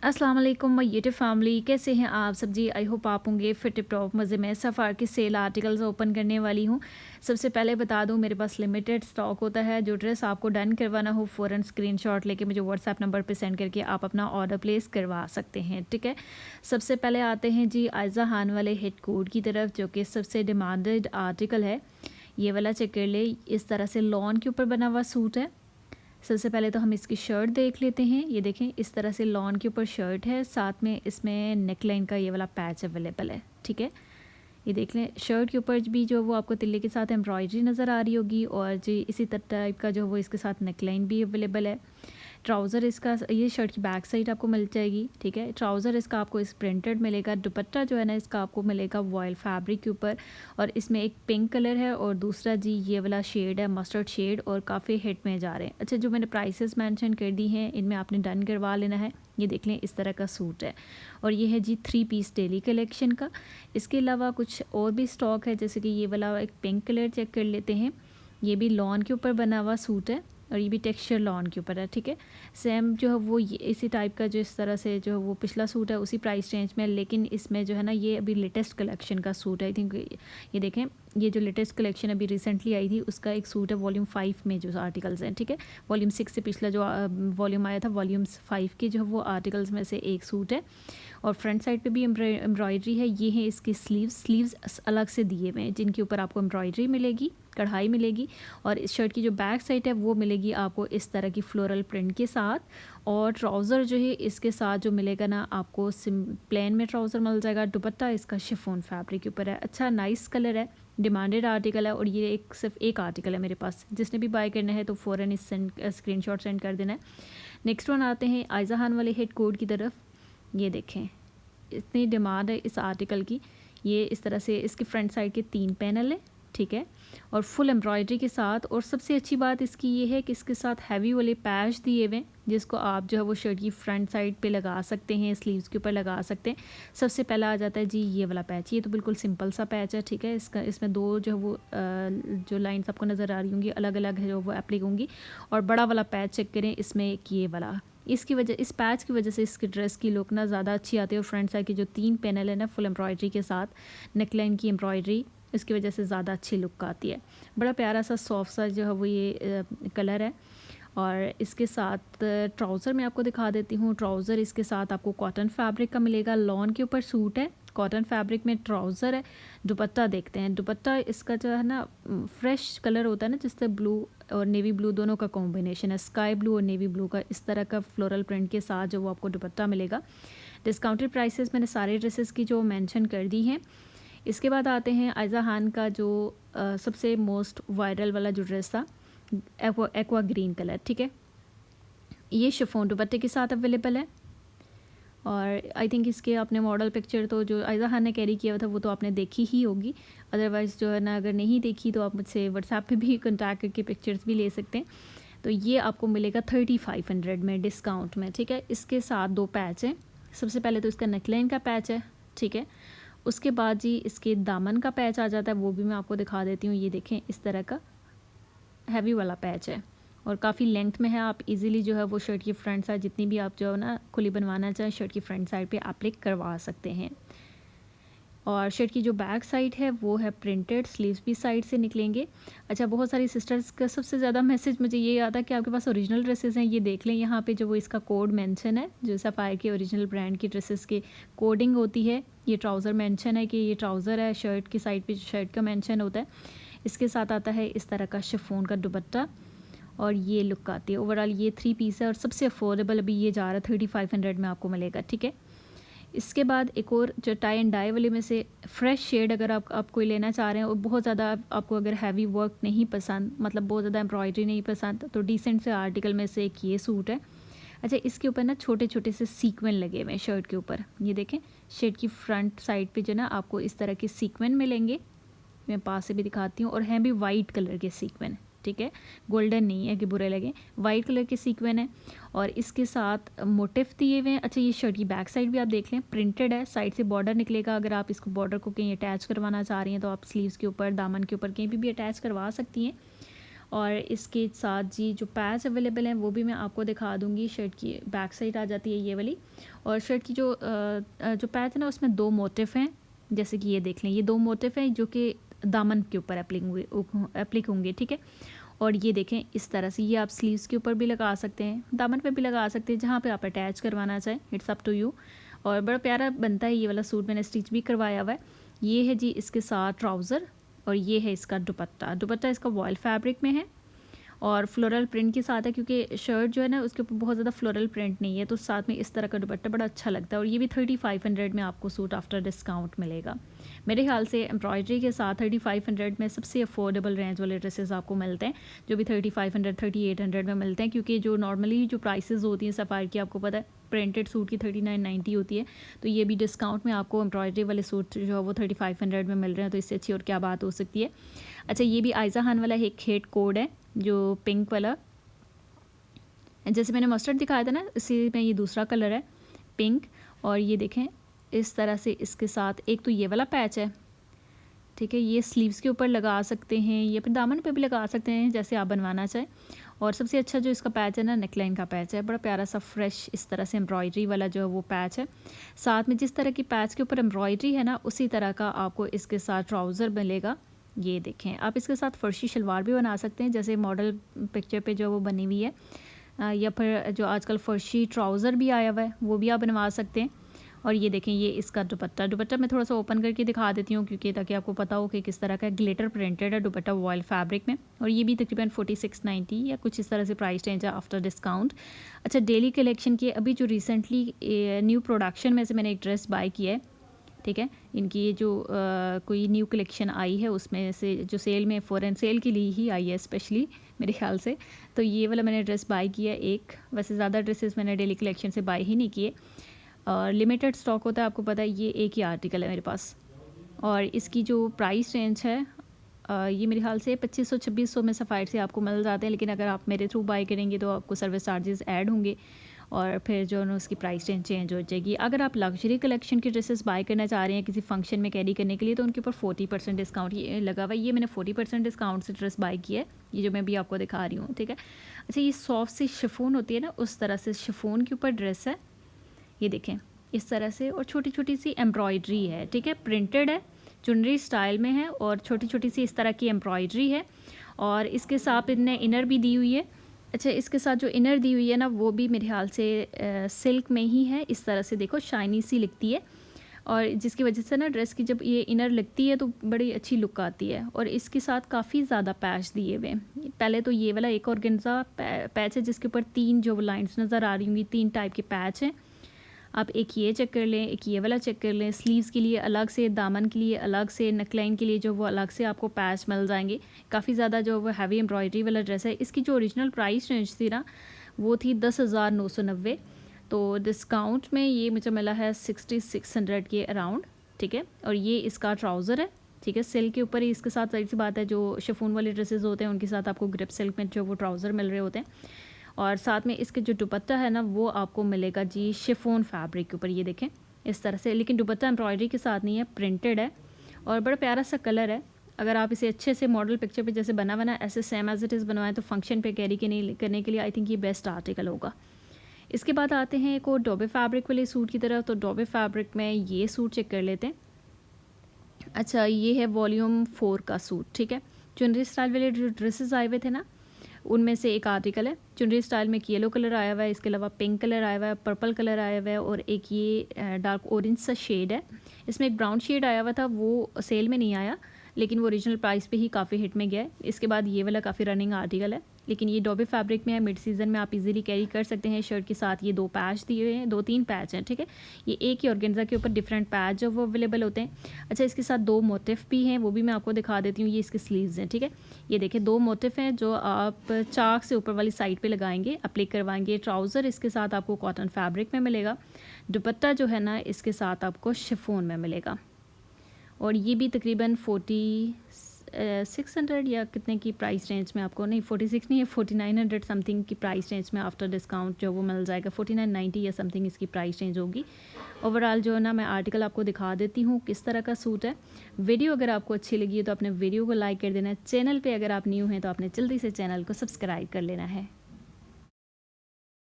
अस्सलाम वालेकुम my YouTube family, कैसे हैं आप सब जी। आई होप आप होंगे फिट टिप टॉप मज़े में। सफ़ार की सेल आर्टिकल्स ओपन करने वाली हूँ। सबसे पहले बता दूँ, मेरे पास लिमिटेड स्टॉक होता है। जो ड्रेस आपको डन करवाना हो फ़ौरन स्क्रीनशॉट लेके मुझे व्हाट्सएप नंबर पे सेंड करके आप अपना ऑर्डर प्लेस करवा सकते हैं, ठीक है। सबसे पहले आते हैं जी आयज़ा खान वाले हिट कोड की तरफ, जो कि सबसे डिमांडेड आर्टिकल है। ये वाला चेक कर ले, इस तरह से लॉन के ऊपर बना हुआ सूट है। सबसे पहले तो हम इसकी शर्ट देख लेते हैं। ये देखें, इस तरह से लॉन के ऊपर शर्ट है, साथ में इसमें नेकलाइन का ये वाला पैच अवेलेबल है, ठीक है। ये देख लें, शर्ट के ऊपर भी जो वो आपको तिल्ले के साथ एम्ब्रॉयडरी नज़र आ रही होगी, और जी इसी टाइप का जो वो इसके साथ नेकलाइन भी अवेलेबल है। ट्राउज़र इसका, ये शर्ट की बैक साइड आपको मिल जाएगी, ठीक है। ट्राउज़र इसका आपको इस प्रिंटेड मिलेगा। दुपट्टा जो है ना इसका आपको मिलेगा वॉयल फैब्रिक के ऊपर, और इसमें एक पिंक कलर है और दूसरा जी ये वाला शेड है मस्टर्ड शेड, और काफ़ी हिट में जा रहे हैं। अच्छा, जो मैंने प्राइसेस मेंशन कर दी हैं इनमें आपने डन करवा लेना है। ये देख लें, इस तरह का सूट है, और ये है जी 3 पीस डेली कलेक्शन का। इसके अलावा कुछ और भी स्टॉक है, जैसे कि ये वाला एक पिंक कलर चेक कर लेते हैं। ये भी लॉन के ऊपर बना हुआ सूट है, और ये भी टेक्सचर लॉन के ऊपर है, ठीक है। सेम जो है वो ये इसी टाइप का, जो इस तरह से जो वो पिछला सूट है उसी प्राइस रेंज में, लेकिन इसमें जो है ना ये अभी लेटेस्ट कलेक्शन का सूट है। आई थिंक ये देखें, ये जो लेटेस्ट कलेक्शन अभी रिसेंटली आई थी उसका एक सूट है वॉल्यूम 5 में जो आर्टिकल्स हैं, ठीक है। वॉल्यूम 6 से पिछला जो वॉल्यूम आया था, वॉल्यूम 5 के जो है वो आर्टिकल्स में से एक सूट है। और फ्रंट साइड पे भी एम्ब्रॉयडरी है। ये है इसकी स्लीव्स अलग से दिए हुए हैं, जिनके ऊपर आपको एम्ब्रॉयडरी मिलेगी, कढ़ाई मिलेगी। और इस शर्ट की जो बैक साइड है वो मिलेगी आपको इस तरह की फ्लोरल प्रिंट के साथ। और ट्राउज़र जो है इसके साथ जो मिलेगा ना आपको प्लेन में ट्राउज़र मिल जाएगा। दुपट्टा इसका शिफॉन फैब्रिक के ऊपर है। अच्छा, नाइस कलर है, डिमांडेड आर्टिकल है, और ये सिर्फ एक आर्टिकल है मेरे पास। जिसने भी बाय करना है तो फ़ौरन इस स्क्रीनशॉट सेंड कर देना है। नेक्स्ट वन आते हैं आयज़ा खान वाले हेड कोड की तरफ। ये देखें, इतनी डिमांड है इस आर्टिकल की। ये इस तरह से इसके फ्रंट साइड के 3 पैनल है, ठीक है, और फुल एम्ब्रॉयडरी के साथ। और सबसे अच्छी बात इसकी ये है कि इसके साथ हैवी वाले पैच दिए हुए हैं, जिसको आप जो है वो शर्ट की फ्रंट साइड पे लगा सकते हैं, स्लीव्स के ऊपर लगा सकते हैं। सबसे पहला आ जाता है जी ये वाला पैच। ये तो बिल्कुल सिंपल सा पैच है, ठीक है। इसमें दो जो है वो जो लाइंस आपको नज़र आ रही होंगी अलग अलग है जो वो एप्लिक होंगी। और बड़ा वाला पैच चेक करें, इसमें एक ये वाला, इसकी वजह, इस पैच की वजह से इसकी ड्रेस की लुक ना ज़्यादा अच्छी आती है। और फ्रंट साइड के जो 3 पैनल है ना फुल एम्ब्रॉयडरी के साथ, नेकलाइन की एम्ब्रॉयडरी, इसकी वजह से ज़्यादा अच्छी लुक आती है। बड़ा प्यारा सा सॉफ्ट सा जो है वो ये कलर है। और इसके साथ ट्राउज़र मैं आपको दिखा देती हूँ। ट्राउज़र इसके साथ आपको कॉटन फैब्रिक का मिलेगा। लॉन के ऊपर सूट है, कॉटन फैब्रिक में ट्राउज़र है। दुपट्टा देखते हैं, दुपट्टा इसका जो है ना फ्रेश कलर होता है ना, जिससे ब्लू और नेवी ब्लू दोनों का कॉम्बिनेशन है, स्काई ब्लू और नेवी ब्लू का, इस तरह का फ्लोरल प्रिंट के साथ जो वो आपको दुपट्टा मिलेगा। डिस्काउंटेड प्राइसेस मैंने सारे ड्रेसेस की जो मेंशन कर दी हैं। इसके बाद आते हैं आयज़ा खान का जो सबसे मोस्ट वायरल वाला जो ड्रेस था, एक्वा ग्रीन कलर, ठीक है। ये शिफॉन दुपट्टे के साथ अवेलेबल है। और आई थिंक इसके आपने मॉडल पिक्चर तो जो आयज़ा खान ने कैरी किया था वो तो आपने देखी ही होगी। अदरवाइज़ जो है ना, अगर नहीं देखी तो आप मुझसे व्हाट्सएप पे भी कॉन्टैक्ट करके पिक्चर्स भी ले सकते हैं। तो ये आपको मिलेगा 3500 में डिस्काउंट में, ठीक है। इसके साथ 2 पैच हैं। सबसे पहले तो इसका नेकलाइन का पैच है, ठीक है। उसके बाद जी इसके दामन का पैच आ जाता है, वो भी मैं आपको दिखा देती हूँ। ये देखें, इस तरह का हैवी वाला पैच है, और काफ़ी लेंथ में है। आप इजीली जो है वो शर्ट की फ्रंट साइड जितनी भी आप जो है ना खुली बनवाना चाहें, शर्ट की फ्रंट साइड पे एप्लिक करवा सकते हैं। और शर्ट की जो बैक साइड है वो है प्रिंटेड, स्लीव्स भी साइड से निकलेंगे। अच्छा, बहुत सारी सिस्टर्स का सबसे ज़्यादा मैसेज मुझे ये आता है कि आपके पास ओरिजिनल ड्रेसेस हैं। ये देख लें, यहाँ पे जो वो इसका कोड मेंशन है, जो सफ़ायर के ओरिजिनल ब्रांड की ड्रेसेस की कोडिंग होती है। ये ट्राउज़र मेंशन है कि ये ट्राउज़र है, शर्ट की साइड पे शर्ट का मेंशन होता है। इसके साथ आता है इस तरह का शिफॉन का दुपट्टा, और ये लुक आती है। ओवरऑल ये 3 पीस है, और सबसे अफोर्डेबल अभी ये जा रहा है 3500 में आपको मिलेगा, ठीक है। इसके बाद एक और जो टाई एंड डाई वाले में से फ्रेश शेड, अगर आप कोई लेना चाह रहे हैं और बहुत ज़्यादा आपको अगर हैवी वर्क नहीं पसंद, मतलब बहुत ज़्यादा एम्ब्रॉयडरी नहीं पसंद, तो डिसेंट से आर्टिकल में से एक ये सूट है। अच्छा, इसके ऊपर ना छोटे छोटे से सीक्वेंस लगे हुए हैं शर्ट के ऊपर। ये देखें, शर्ट की फ्रंट साइड पे जो ना आपको इस तरह के सीक्वेंस मिलेंगे। मैं पास से भी दिखाती हूँ, और हैं भी वाइट कलर के सीक्वेंस, ठीक है। गोल्डन नहीं है कि बुरे लगे, वाइट कलर के सीक्वेंस है, और इसके साथ मोटिफ दिए हुए हैं। अच्छा, ये शर्ट की बैक साइड भी आप देख लें, प्रिंटेड है, साइड से बॉर्डर निकलेगा। अगर आप इसको बॉर्डर को कहीं अटैच करवाना चाह रही हैं तो आप स्लीव्स के ऊपर, दामन के ऊपर कहीं भी अटैच करवा सकती हैं। और इसके साथ जी जो पैच अवेलेबल हैं वो भी मैं आपको दिखा दूँगी। शर्ट की बैक साइड आ जाती है ये वाली, और शर्ट की जो पैच है ना उसमें 2 मोटिफ हैं, जैसे कि ये देख लें, ये 2 मोटिफ हैं जो कि दामन के ऊपर एप्लिक होंगे, ठीक है। और ये देखें इस तरह से, ये आप स्लीव्स के ऊपर भी लगा सकते हैं, दामन पे भी लगा सकते हैं, जहाँ पे आप अटैच करवाना चाहें, इट्स अप टू यू। और बड़ा प्यारा बनता है ये वाला सूट, मैंने स्टिच भी करवाया हुआ है। ये है जी इसके साथ ट्राउज़र, और ये है इसका दुपट्टा। दुपट्टा इसका वॉयल फैब्रिक में है और फ्लोरल प्रिंट के साथ है, क्योंकि शर्ट जो है ना उसके ऊपर बहुत ज़्यादा फ्लोरल प्रिंट नहीं है, तो साथ में इस तरह का दुपट्टा बड़ा अच्छा लगता है। और ये भी 3500 में आपको सूट आफ्टर डिस्काउंट मिलेगा। मेरे ख्याल से एम्ब्रॉयडरी के साथ 3500 में सबसे अफोर्डेबल रेंज वाले ड्रेसेस आपको मिलते हैं, जो भी 3500 3800 में मिलते हैं, क्योंकि जो नॉर्मली जो प्राइसेस होती हैं सफ़ायर की, आपको पता है प्रिंटेड सूट की 3990 होती है, तो ये भी डिस्काउंट में आपको एम्ब्रॉयडरी वाले सूट जो है वो 3500 में मिल रहे हैं, तो इससे अच्छी और क्या बात हो सकती है। अच्छा, ये भी आयज़ा खान वाला एक हेड कोड है जो पिंक वाला, जैसे मैंने मस्टर्ड दिखाया था ना, इसी में ये दूसरा कलर है पिंक। और ये देखें इस तरह से इसके साथ एक तो ये वाला पैच है, ठीक है, ये स्लीव्स के ऊपर लगा सकते हैं या फिर दामन पे भी लगा सकते हैं, जैसे आप बनवाना चाहें। और सबसे अच्छा जो इसका पैच है ना, नेकलाइन का पैच है, बड़ा प्यारा सा फ्रेश इस तरह से एम्ब्रॉयडरी वाला जो है वो पैच है। साथ में जिस तरह की पैच के ऊपर एम्ब्रॉयडरी है ना, उसी तरह का आपको इसके साथ ट्राउज़र मिलेगा। ये देखें, आप इसके साथ फर्शी शलवार भी बना सकते हैं, जैसे मॉडल पिक्चर पे जो वो बनी हुई है, या फिर जो आजकल फर्शी ट्राउज़र भी आया हुआ है वो भी आप बनवा सकते हैं। और ये देखें, ये इसका दुपट्टा मैं थोड़ा सा ओपन करके दिखा देती हूँ, क्योंकि ताकि आपको पता हो कि किस तरह का ग्लिटर प्रिंटेड है दुपट्टा वॉयल फैब्रिक में। और ये भी तकरीबन 4690 या कुछ इस तरह से प्राइस रेंज है आफ्टर डिस्काउंट। अच्छा, डेली कलेक्शन की अभी जो रिसेंटली न्यू प्रोडक्शन में से मैंने एक ड्रेस बाय किया है, ठीक है। इनकी जो कोई न्यू कलेक्शन आई है उसमें से जो सेल में फ़ौरन सेल के लिए ही आई है स्पेशली मेरे ख्याल से, तो ये वाला मैंने ड्रेस बाय किया एक। वैसे ज़्यादा ड्रेसेस मैंने डेली कलेक्शन से बाय ही नहीं किए, और लिमिटेड स्टॉक होता है, आपको पता है, ये एक ही आर्टिकल है मेरे पास। और इसकी जो प्राइस रेंज है ये मेरे ख्याल से 2500-2600 में सफ़ायर से आपको मिल जाते हैं, लेकिन अगर आप मेरे थ्रू बाय करेंगे तो आपको सर्विस चार्जेस ऐड होंगे और फिर जो है ना उसकी प्राइस रेंज चेंज हो जाएगी। अगर आप लग्जरी कलेक्शन की ड्रेसेस बाय करना चाह रहे हैं किसी फंक्शन में कैरी करने के लिए, तो उनके ऊपर 40% डिस्काउंट ये लगा हुआ है। ये मैंने 40% डिस्काउंट से ड्रेस बाय किया है, ये जो मैं भी आपको दिखा रही हूँ, ठीक है। अच्छा, ये सॉफ्ट सी शिफॉन होती है ना, उस तरह से शिफॉन के ऊपर ड्रेस है, ये देखें इस तरह से, और छोटी छोटी सी एम्ब्रॉयडरी है, ठीक है, प्रिंटेड है, चुनरी स्टाइल में है, और छोटी छोटी सी इस तरह की एम्ब्रॉयडरी है। और इसके साथ इनने इनर भी दी हुई है। अच्छा, इसके साथ जो इनर दी हुई है ना, वो भी मेरे ख्याल से सिल्क में ही है, इस तरह से देखो शाइनी सी लिखती है, और जिसकी वजह से ना ड्रेस की जब ये इनर लगती है तो बड़ी अच्छी लुक आती है। और इसके साथ काफ़ी ज़्यादा पैच दिए हुए हैं। पहले तो ये वाला एक ऑर्गेन्जा पैच है जिसके ऊपर 3 जो लाइंस नज़र आ रही होंगी, 3 टाइप के पैच हैं। आप एक ये चेक कर लें, एक ये वाला चेक कर लें। स्लीव्स के लिए अलग से, दामन के लिए अलग से, नेकलाइन के लिए जो वो अलग से आपको पैच मिल जाएंगे। काफ़ी ज़्यादा जो वो हैवी एम्ब्रॉयडरी वाला ड्रेस है। इसकी जो ओरिजिनल प्राइस रेंज थी ना, वो थी 10,990, तो डिस्काउंट में ये मुझे मिला है 6600 के अराउंड, ठीक है। और ये इसका ट्राउज़र है, ठीक है, सिल्क के ऊपर ही। इसके साथ जाहिर सी बात है जो शिफॉन वाले ड्रेसेस होते हैं उनके साथ आपको ग्रिप सिल्क में जो वो ट्राउज़र मिल रहे होते हैं। और साथ में इसके जो दुपट्टा है ना, वो आपको मिलेगा जी शिफॉन फैब्रिक के ऊपर, ये देखें इस तरह से। लेकिन दुपट्टा एम्ब्रॉयडरी के साथ नहीं है, प्रिंटेड है, और बड़ा प्यारा सा कलर है। अगर आप इसे अच्छे से मॉडल पिक्चर पे जैसे बना बना ऐसे सेम एज इट इज़ बनवाएं तो फंक्शन पे कैरी करने के लिए आई थिंक ये बेस्ट आर्टिकल होगा। इसके बाद आते हैं एक और डोबे फैब्रिक वाले सूट की तरफ। तो डोबे फैब्रिक में ये सूट चेक कर लेते हैं। अच्छा, ये है वॉल्यूम 4 का सूट, ठीक है। चुनरी स्टाइल वाले जो ड्रेसेस आए हुए थे ना, उनमें से एक आर्टिकल है। चुनरी स्टाइल में एक येलो कलर आया हुआ है, इसके अलावा पिंक कलर आया हुआ है, पर्पल कलर आया हुआ है, और एक ये डार्क ऑरेंज सा शेड है। इसमें एक ब्राउन शेड आया हुआ था, वो सेल में नहीं आया, लेकिन वो ओरिजिनल प्राइस पे ही काफ़ी हिट में गया है। इसके बाद ये वाला काफ़ी रनिंग आर्टिकल है, लेकिन ये डोबे फैब्रिक में है, मिड सीज़न में आप इजीली कैरी कर सकते हैं। शर्ट के साथ ये 2 पैच दिए हुए हैं, 2-3 पैच हैं, ठीक है। ये एक ही ऑर्गेन्जा के ऊपर डिफरेंट पैच जो वो अवेलेबल होते हैं। अच्छा, इसके साथ 2 मोटिफ भी हैं, वो भी मैं आपको दिखा देती हूँ। ये इसके स्लीव्स हैं, ठीक है। ये देखिए 2 मोटिफ हैं जो आप चाक से ऊपर वाली साइड पे लगाएंगे, अप्लाई करवाएंगे। ट्राउज़र इसके साथ आपको कॉटन फैब्रिक में मिलेगा। दुपट्टा जो है ना, इसके साथ आपको शिफॉन में मिलेगा। और ये भी तकरीबन 4600 या कितने की प्राइस रेंज में आपको, नहीं 46 नहीं है, 4900 समथिंग की प्राइस रेंज में आफ्टर डिस्काउंट जो वो मिल जाएगा, 4990 या समथिंग इसकी प्राइस रेंज होगी। ओवरऑल जो है ना मैं आर्टिकल आपको दिखा देती हूँ किस तरह का सूट है। वीडियो अगर आपको अच्छी लगी है तो अपने वीडियो को लाइक कर देना है। चैनल पे अगर आप न्यू हैं तो आपने जल्दी से चैनल को सब्सक्राइब कर लेना है।